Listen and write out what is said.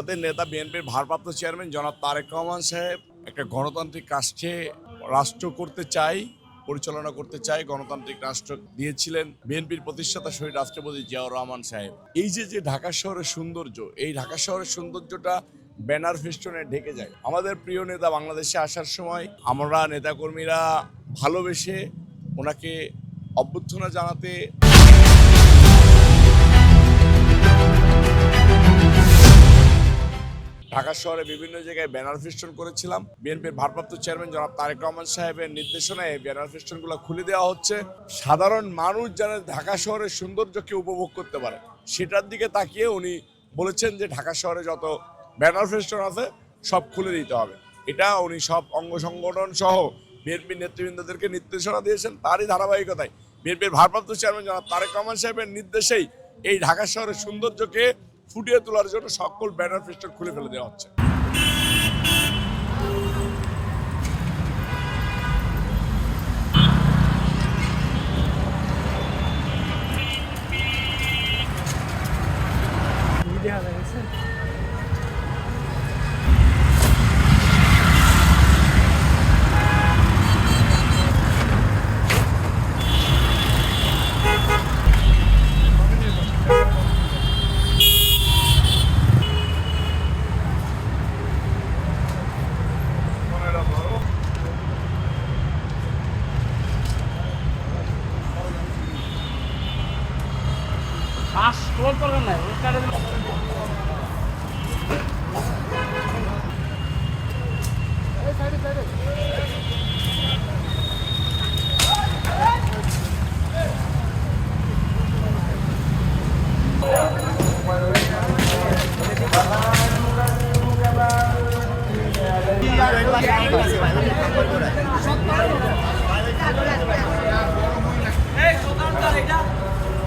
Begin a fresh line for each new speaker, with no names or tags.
আমাদের নেতা বিএনপির ভারপ্রাপ্ত চেয়ারম্যান জনাব তারেক রহমান সাহেব একটা গণতান্ত্রিক রাষ্ট্র করতে চাই, পরিচালনা করতে চাই, গণতান্ত্রিক রাষ্ট্র দিয়েছিলেন বিএনপির প্রতিষ্ঠাতা শহীদ রাষ্ট্রপতি জিয়াউর রহমান সাহেব। এই যে ঢাকা শহরের সৌন্দর্য, এই ঢাকা শহরের সৌন্দর্যটা ব্যানার ফেস্টুনে ঢেকে যায়। আমাদের প্রিয় নেতা বাংলাদেশে আসার সময় আমরা নেতাকর্মীরা ভালোবেসে ওনাকে অভ্যর্থনা জানাতে ঢাকা শহরে বিভিন্ন জায়গায় ব্যানার ফেস্টন করেছিলাম। বিএনপির ভারপ্রাপ্ত চেয়ারম্যান জনাব তারেক রহমান সাহেবের নির্দেশনায় ব্যানার ফেস্টনগুলো খুলে দেওয়া হচ্ছে। সাধারণ মানুষ যেন ঢাকা শহরের সৌন্দর্যকে উপভোগ করতে পারে, সেটার দিকে তাকিয়ে উনি বলেছেন যে ঢাকা শহরে যত ব্যানার ফেস্টন আছে সব খুলে দিতে হবে। এটা উনি সব অঙ্গ সংগঠন সহ বিএনপির নেতৃবৃন্দদেরকে নির্দেশনা দিয়েছেন। তারই ধারাবাহিকতায় বিএনপির ভারপ্রাপ্ত চেয়ারম্যান জনাব তারেক রহমান সাহেবের নির্দেশেই এই ঢাকা শহরের সৌন্দর্যকে ফুটিয়ে তোলার জন্য সকল ব্যানার ফেস্টন খুলে ফেলে দেওয়া হচ্ছে।
Satu